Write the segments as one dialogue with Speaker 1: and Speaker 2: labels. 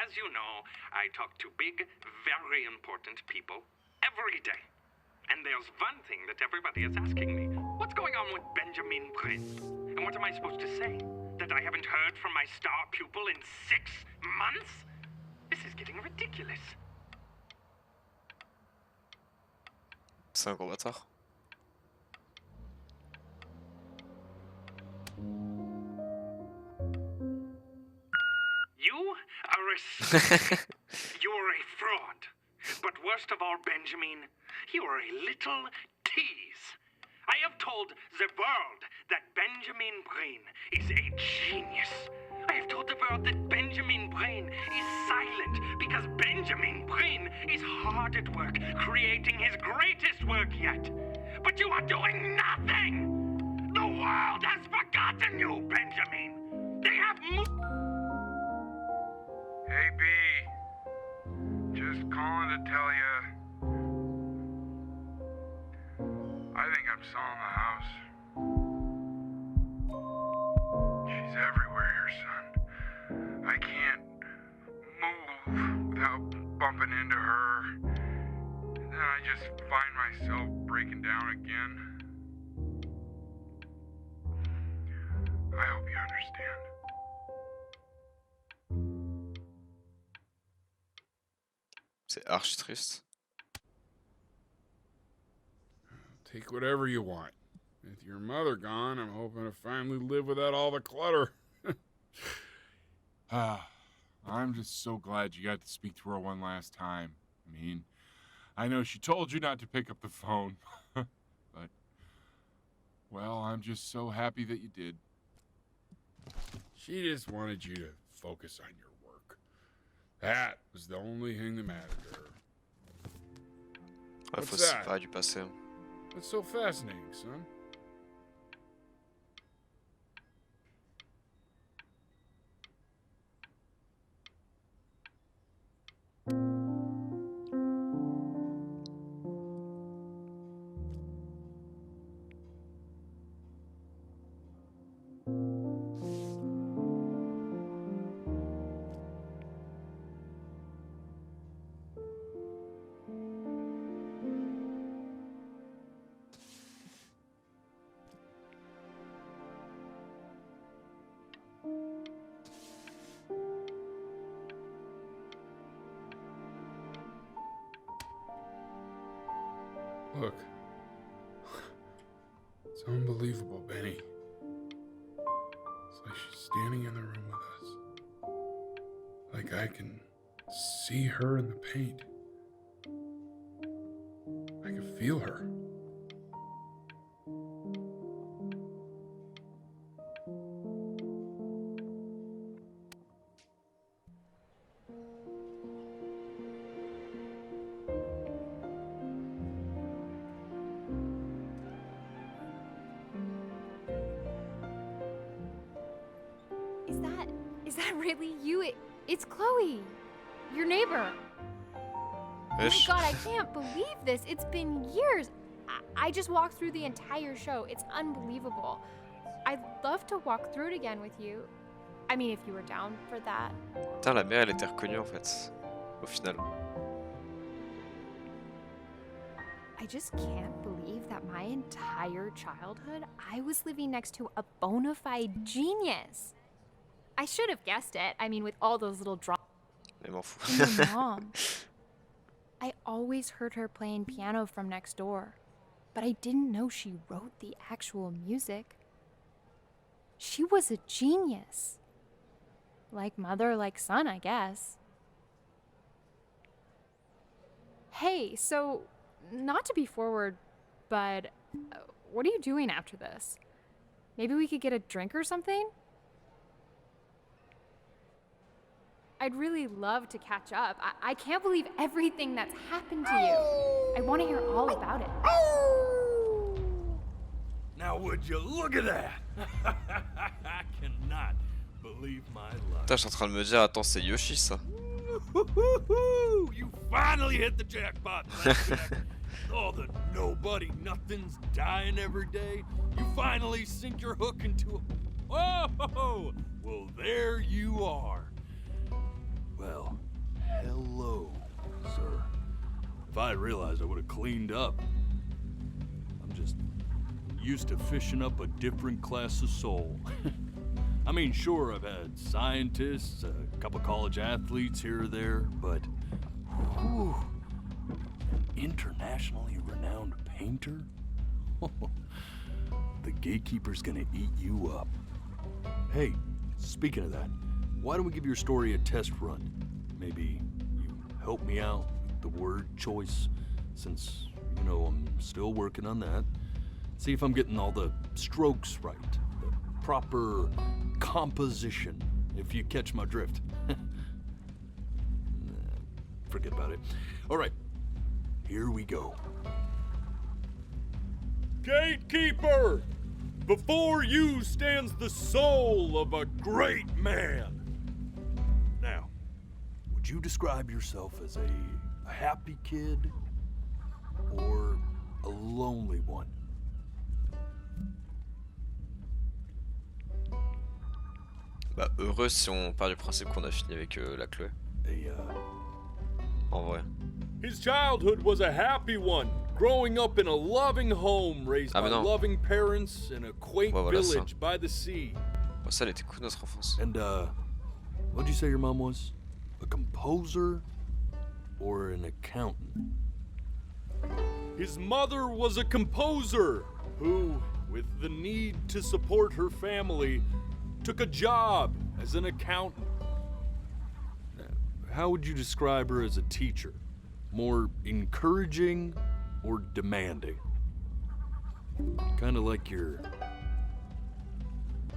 Speaker 1: as you know, I talk to big, very important people every day. And there's one thing that everybody is asking me. What's going on with Benjamin Prince? And what am I supposed to say? That I haven't heard from my star pupil in 6 months? This is getting ridiculous.
Speaker 2: C'est un gros bâtard.
Speaker 1: You are a you're a fraud. But worst of all, Benjamin, you are a little tease. I have told the world that Benjamin Brain is a genius. I have told the world that Benjamin Brain is silent because Benjamin Brain is hard at work creating his greatest work yet. But you are doing nothing! The world has forgotten you, Benjamin! They have
Speaker 3: Hey, B. Just calling to tell you. I think I'm selling the house. She's everywhere here, son. I can't move without bumping into her. And then I just find myself breaking down again. I hope you understand.
Speaker 2: C'est archi triste.
Speaker 4: Take whatever you want. With your mother gone, I'm hoping to finally live without all the clutter.
Speaker 5: I'm just so glad you got to speak to her one last time. I mean, I know she told you not to pick up the phone, but, well, I'm just so happy that you did.
Speaker 4: She just wanted you to focus on your work. That was the only thing that mattered to her.
Speaker 2: Ouais, faut
Speaker 4: What's
Speaker 2: se
Speaker 4: that?
Speaker 2: séparer du passé.
Speaker 4: What's so fascinating, son? Look. It's unbelievable, Benny. It's like she's standing in the room with us. Like I can see her in the paint. I can feel her.
Speaker 6: Is that really you? It's Chloe, your neighbor. Oh my
Speaker 2: Wesh.
Speaker 6: god, I can't believe this. It's been years. I just walked through the entire show. It's unbelievable. I'd love to walk through it again with you. I mean, if you were down for that.
Speaker 2: Putain, la mère, elle était reconnue en fait. Au final.
Speaker 6: I just can't believe that my entire childhood, I was living next to a bona fide genius. I should have guessed it. I mean, with all those little drops.
Speaker 2: Mais m'en fous.
Speaker 6: And my mom. I always heard her playing piano from next door, but I didn't know she wrote the actual music. She was a genius. Like mother, like son, I guess. Hey, so, not to be forward, but what are you doing after this? Maybe we could get a drink or something? I'd really love to catch up. I can't believe everything that's happened to you. I want to hear all about it.
Speaker 7: Now would you look at that? I cannot believe my luck.
Speaker 2: Putain, je suis en train de me dire, attends, c'est Yoshi ça.
Speaker 7: You finally hit the jackpot, Blackjack. All the nobody nothings dying every day. You finally sink your hook into a... Oh, well, there you are. Well, If I realized, I would have cleaned up. I'm just used to fishing up a different class of soul. I mean, sure, I've had scientists, a couple college athletes here or there, but whew, an internationally renowned painter? The gatekeeper's gonna eat you up. Hey, speaking of that, why don't we give your story a test run? Maybe you help me out with the word choice, since, you know, I'm still working on that. See if I'm getting all the strokes right, the proper composition, if you catch my drift. Forget about it. All right, here we go. Gatekeeper! Before you stands the soul of a great man. Now, would you describe yourself as a happy kid or a lonely one?
Speaker 2: Bah heureux si on part du principe qu'on a fini avec la Chloé. En vrai.
Speaker 7: His childhood was a happy one, growing up in a loving home raised by loving parents in a quaint village by the sea.
Speaker 2: Oh, ça, elle était cool notre enfance.
Speaker 7: And what'd you say your mom was? A composer or an accountant? His mother was a composer who, with the need to support her family, took a job as an accountant. How would you describe her as a teacher? More encouraging or demanding? Kind of like your...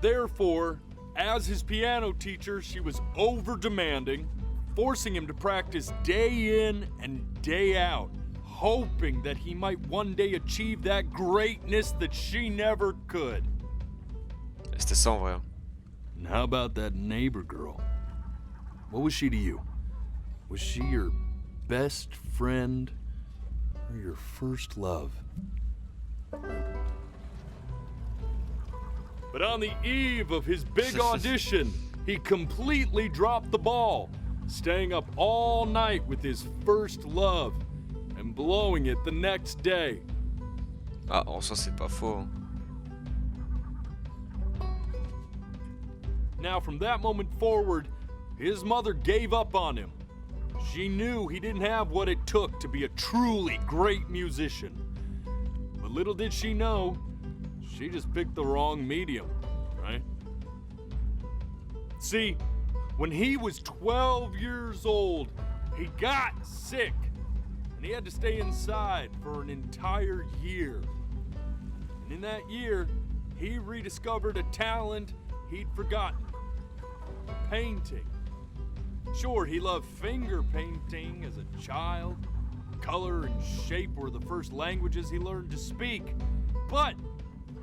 Speaker 7: Therefore, as his piano teacher, she was over-demanding, forcing him to practice day in and day out, hoping that he might one day achieve that greatness that she never could.
Speaker 2: C'était ça en vrai.
Speaker 7: And how about that neighbor girl? What was she to you? Was she your best friend or your first love? But on the eve of his big audition, he completely dropped the ball, staying up all night with his first love and blowing it the next day.
Speaker 2: Ah, en soi c'est pas faux. Hein.
Speaker 7: Now from that moment forward, his mother gave up on him. She knew he didn't have what it took to be a truly great musician. But little did she know, she just picked the wrong medium, right? See, when he was 12 years old, he got sick, and he had to stay inside for an entire year. And in that year, he rediscovered a talent he'd forgotten: painting. Sure, he loved finger painting as a child. Color and shape were the first languages he learned to speak. But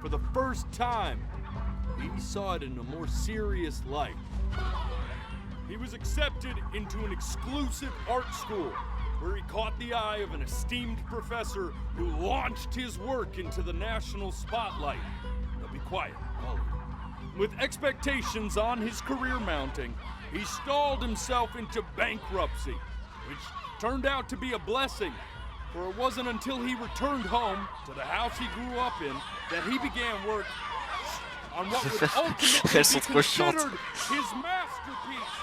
Speaker 7: for the first time, he saw it in a more serious light. He was accepted into an exclusive art school where he caught the eye of an esteemed professor who launched his work into the national spotlight. Now be quiet, all of you. With expectations on his career mounting, he stalled himself into bankruptcy, which turned out to be a blessing, for it wasn't until he returned home to the house he grew up in that he began work on what would ultimately be considered his masterpiece.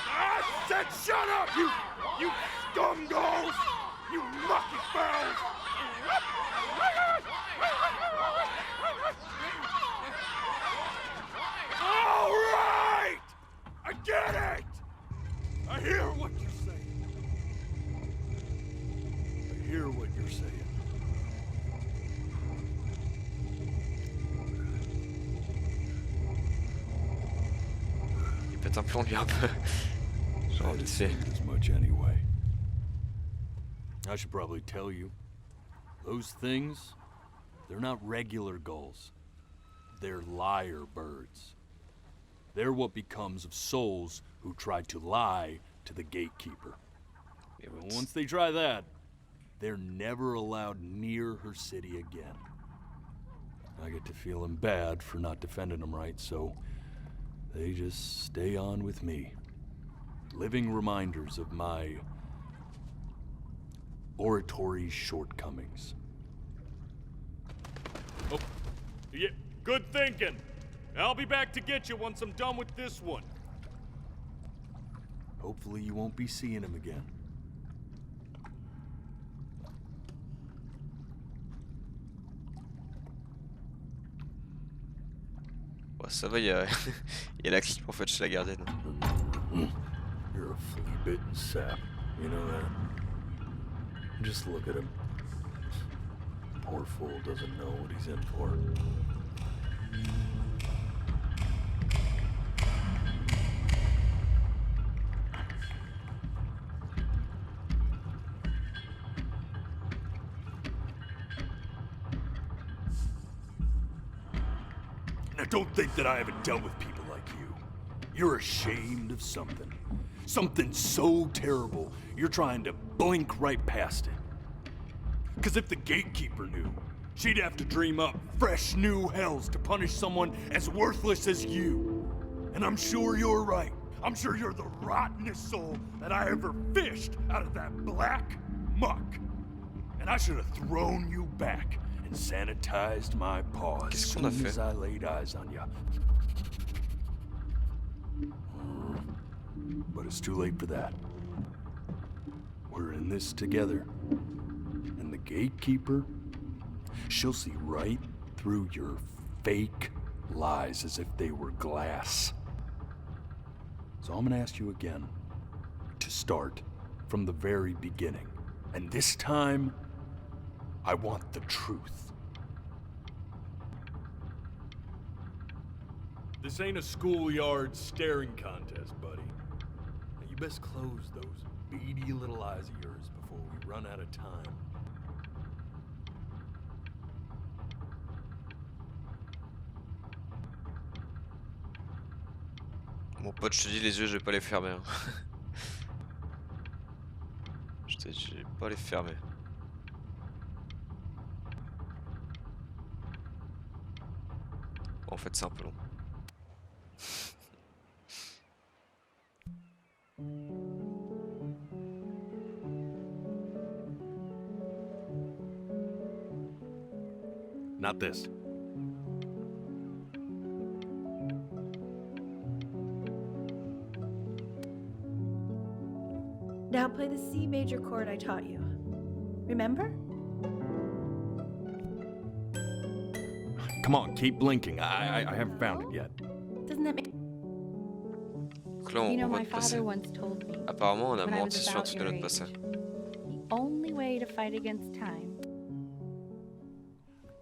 Speaker 7: I said shut up, you scumballs! You lucky fowls! All right! I get it! I hear what you're saying. I hear what you're saying.
Speaker 2: Il pète un plomb lui un peu. Genre vite fait.
Speaker 7: As much anyway. I should probably tell you, those things, they're not regular gulls. They're liar birds. They're what becomes of souls who try to lie to the gatekeeper. And once they try that, they're never allowed near her city again. I get to feeling bad for not defending them right, so they just stay on with me. Living reminders of my oratory shortcomings. Oh, yeah, good thinking. I'll be back to get you once I'm done with this one. Hopefully you won't be seeing him again.
Speaker 2: Ouais, ça va, il y a, il y a la clip en fait chez la gardienne.
Speaker 7: You're a flea-bitten sap, you know that? Just look at him. Poor fool doesn't know what he's in for. Now don't think that I haven't dealt with people like you. You're ashamed of something. Something so terrible, you're trying to blink right past it. Because if the gatekeeper knew, she'd have to dream up fresh new hells to punish someone as worthless as you. And I'm sure you're right. I'm sure you're the rottenest soul that I ever fished out of that black muck. And I should have thrown you back and sanitized my paws as soon as I laid eyes on you. But it's too late for that. We're in this together. And the gatekeeper, she'll see right through your fake lies as if they were glass. So I'm gonna ask you again to start from the very beginning. And this time, I want the truth. This ain't a schoolyard staring contest, buddy. Now you best close those beady little eyes of yours before we run out of time.
Speaker 2: Mon pote, je te dis, les yeux, je vais pas les fermer. Hein. Je te dis, je vais pas les fermer. En fait, c'est un peu long.
Speaker 7: Not this.
Speaker 8: Now play the C major chord I taught you. Remember?
Speaker 7: Come on, keep blinking. I haven't found it yet.
Speaker 8: Doesn't that make...
Speaker 2: Donc là, on,
Speaker 9: You know,
Speaker 2: on va
Speaker 9: my
Speaker 2: te passer.
Speaker 9: father once told me,
Speaker 2: Apparemment, on a
Speaker 9: when I
Speaker 2: menti
Speaker 9: was
Speaker 2: sur un
Speaker 9: about
Speaker 2: truc de
Speaker 9: your
Speaker 2: notre passé.
Speaker 9: age, the only way to fight against time.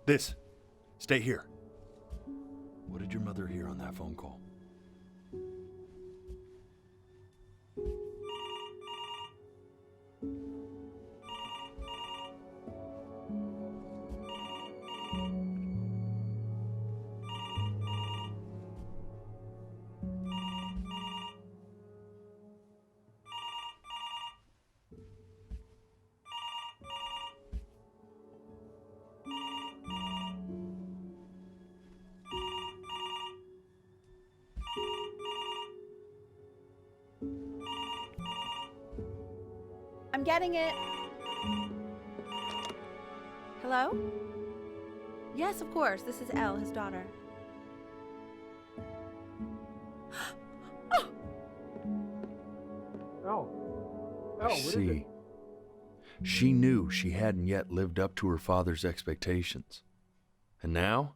Speaker 7: This. Stay here. What did your mother hear on that phone call?
Speaker 8: I'm getting it. Hello? Yes, of course. This is Elle, his daughter.
Speaker 7: See, she knew she hadn't yet lived up to her father's expectations. And now,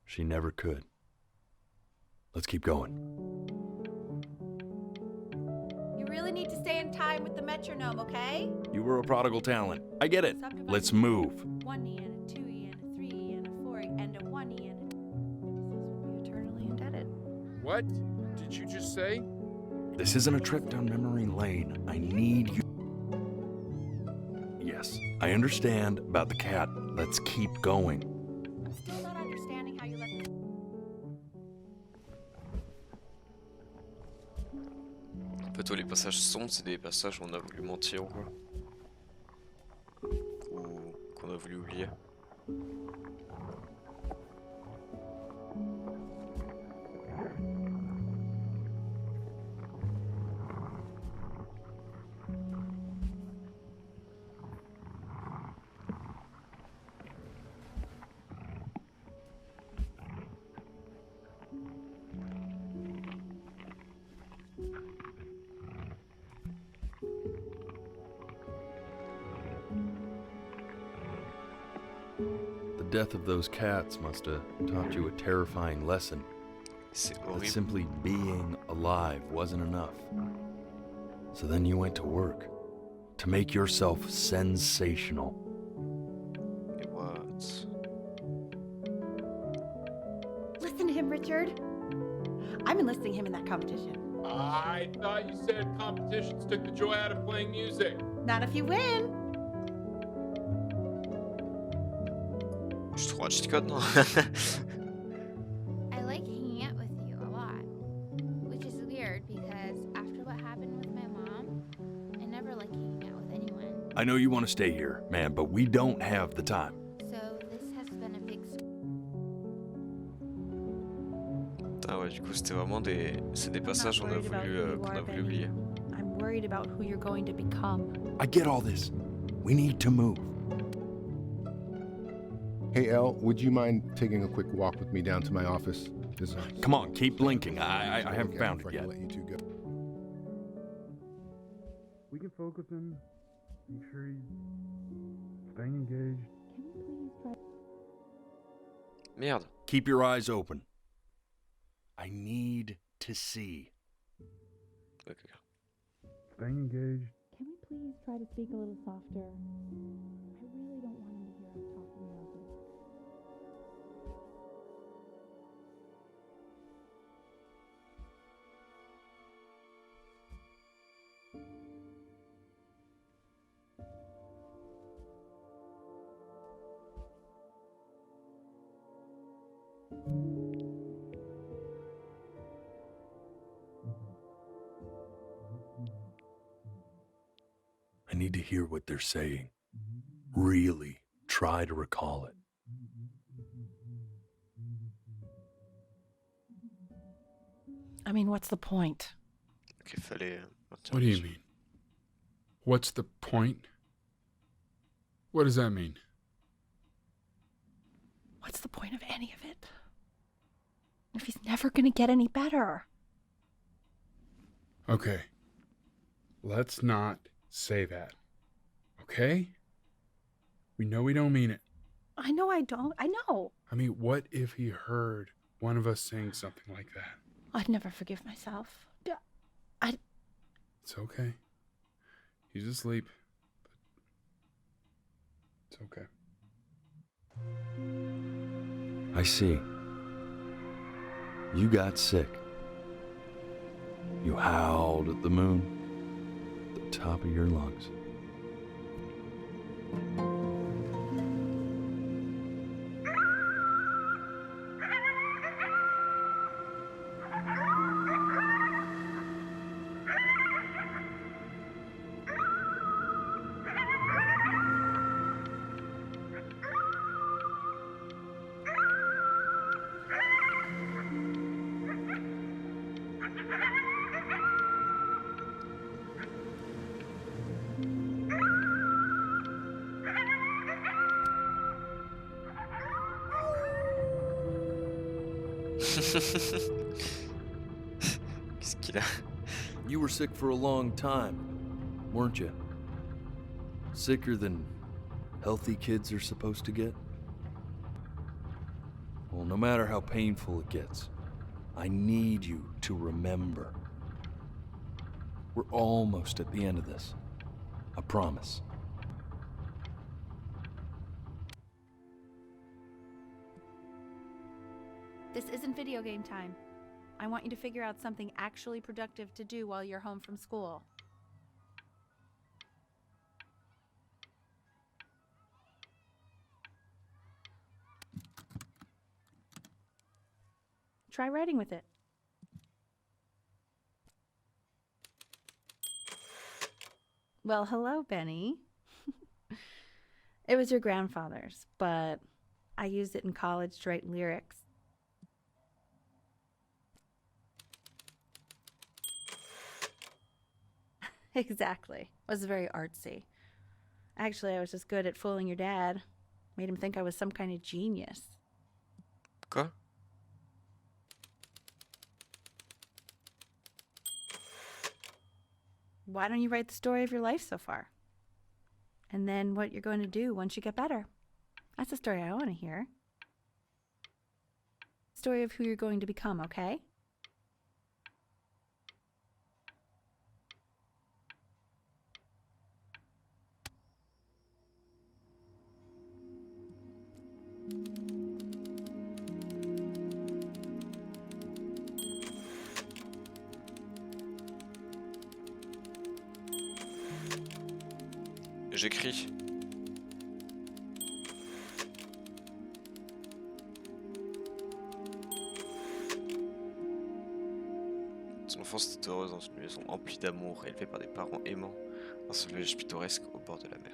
Speaker 7: she never could. Let's keep going.
Speaker 8: You really need to stay in time with the metronome, okay?
Speaker 7: You were a prodigal talent. I get it. Let's move.
Speaker 8: 1E and a 2E and a 3E and a 4E and a 1E and a... This will be eternally indebted.
Speaker 4: What did you just say?
Speaker 7: This isn't a trip down memory lane. I need you. Yes, I understand about the cat. Let's keep going.
Speaker 8: I'm still not understanding how you let...
Speaker 2: En fait, les passages sombres, c'est des passages où on a voulu mentir ou quoi. Ou qu'on a voulu oublier.
Speaker 10: death of those cats must have taught you a terrifying lesson.
Speaker 2: C'est
Speaker 10: That
Speaker 2: horrible.
Speaker 10: simply being alive wasn't enough. So then you went to work to make yourself sensational.
Speaker 2: Et what?
Speaker 8: Listen to him, Richard. I'm enlisting him in that competition.
Speaker 5: I thought you said competitions took the joy out of playing music.
Speaker 8: Not if you win.
Speaker 2: Je trouve un cheat code, non?
Speaker 6: I like hanging out with you a lot, which is weird because after what happened with my mom, I never like hanging out with anyone.
Speaker 10: I know you want to stay here, man, but we don't have the time.
Speaker 6: So this has been a big
Speaker 2: Ah ouais, du coup, c'était vraiment des... C'est des passages qu'on a voulu oublier.
Speaker 9: I'm worried about who you're going to become.
Speaker 10: I get all this. We need to move.
Speaker 11: Hey, Elle, would you mind taking a quick walk with me down to my office?
Speaker 10: Come on, keep blinking. I haven't
Speaker 11: Okay,
Speaker 10: found
Speaker 11: before
Speaker 10: it
Speaker 11: I
Speaker 10: yet.
Speaker 11: let you two go.
Speaker 4: We can focus him. Make sure he's staying engaged.
Speaker 2: Merde.
Speaker 10: Keep your eyes open. I need to see.
Speaker 2: Ok.
Speaker 4: Staying engaged.
Speaker 9: Can we please try to speak a little softer? I really don't want him to hear us talking about this.
Speaker 10: I need to hear what they're saying. Really try to recall it.
Speaker 9: I mean, what's the point?
Speaker 2: Ok, fallait...
Speaker 4: What do you mean? What's the point? What does that mean?
Speaker 9: What's the point of any of it? If he's never going to get any better.
Speaker 4: Okay. Let's not say that. Okay? We know we don't mean it.
Speaker 9: I know I don't. I know.
Speaker 4: I mean, what if he heard one of us saying something like that?
Speaker 9: I'd never forgive myself.
Speaker 4: It's okay. He's asleep. But it's okay.
Speaker 10: I see. You got sick. You howled at the moon at the top of your lungs.
Speaker 2: Qu'est-ce qu'il a?
Speaker 10: You were sick for a long time, weren't you? Sicker than healthy kids are supposed to get? Well, no matter how painful it gets, I need you to remember. We're almost at the end of this. I promise.
Speaker 8: This isn't video game time. I want you to figure out something actually productive to do while you're home from school. Try writing with it. Well, hello, Benny. It was your grandfather's, but I used it in college to write lyrics. Exactly. It was very artsy. Actually, I was just good at fooling your dad. Made him think I was some kind of genius.
Speaker 2: Quoi?
Speaker 8: Why don't you write the story of your life so far? And then what you're going to do once you get better? That's the story I want to hear. Story of who you're going to become, okay?
Speaker 2: J'écris. Son enfance était heureuse dans une maison emplie d'amour, élevée par des parents aimants, dans ce village pittoresque au bord de la mer.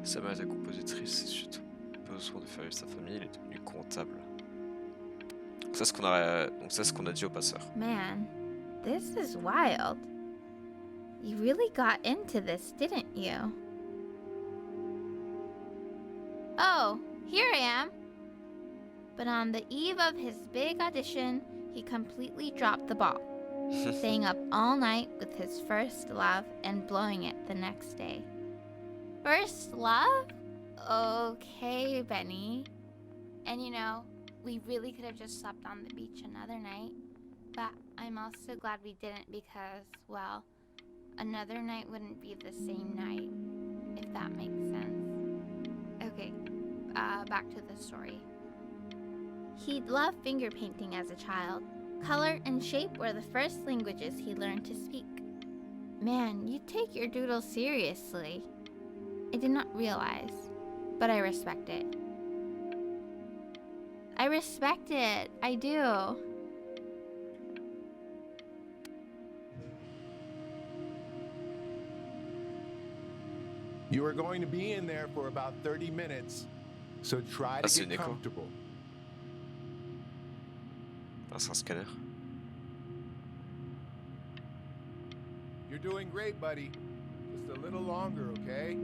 Speaker 2: Sa mère était compositrice et suite au besoin de faire vivre sa famille, il est devenu comptable. Donc c'est ce qu'on a dit au passeur.
Speaker 12: Man, this is wild. You really got into this, didn't you? Oh, here I am. But on the eve of his big audition, he completely dropped the ball, staying up all night with his first love and blowing it the next day. First love? Okay, Benny. And you know, we really could have just slept on the beach another night. But I'm also glad we didn't because, well, another night wouldn't be the same night, if that makes sense. Okay, back to the story. He'd loved finger painting as a child. Color and shape were the first languages he learned to speak. Man, you take your doodle seriously. I did not realize, but I respect it. I respect it, I do.
Speaker 13: You are going to be in there for about 30 minutes, so try to get comfortable.
Speaker 2: C'est un scanner.
Speaker 13: You're doing great, buddy. Just a little longer, okay?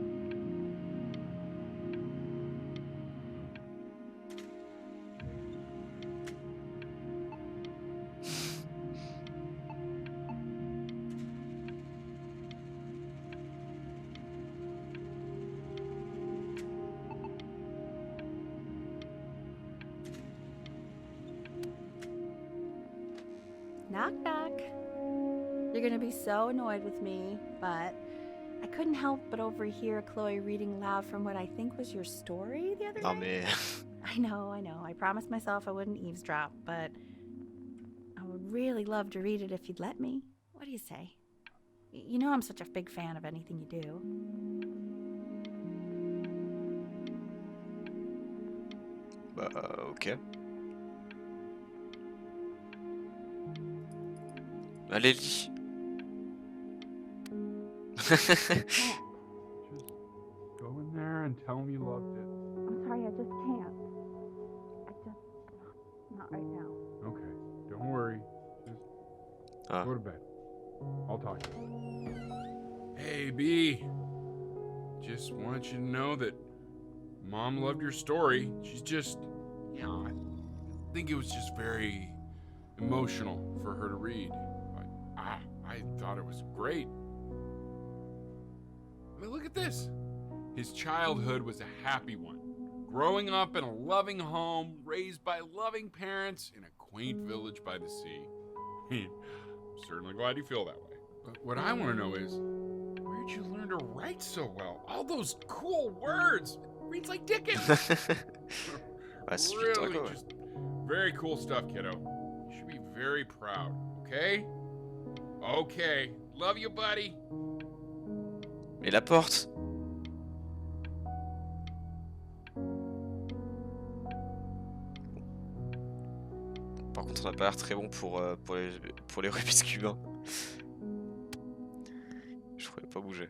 Speaker 8: Knock, knock. You're gonna be so annoyed with me, but I couldn't help but overhear Chloe reading loud from what I think was your story the other
Speaker 2: Non
Speaker 8: night.
Speaker 2: mais...
Speaker 8: I know. I promised myself I wouldn't eavesdrop, but I would really love to read it if you'd let me. What do you say? You know I'm such a big fan of anything you do.
Speaker 2: Bah, ok. Allez, lis.
Speaker 5: Just go in there and tell him you loved it.
Speaker 8: I'm sorry, I just can't. Not right now.
Speaker 5: Okay, don't worry. Just go to bed. I'll talk to you. Hey, B. Just wanted you to know that Mom loved your story. She's just, you know, I think it was just very emotional for her to read. I thought it was great. I mean, look at this. His childhood was a happy one. Growing up in a loving home, raised by loving parents in a quaint village by the sea. I'm certainly glad you feel that way. But what I want to know is, where'd you learn to write so well? All those cool words. Reads like Dickens. Really, just very cool stuff, kiddo. You should be very proud, okay? Okay. Love you, buddy.
Speaker 2: Mais la porte. Par contre, on n'a pas l'air très bon pour les Rubik's Cube. Je pourrais pas bouger.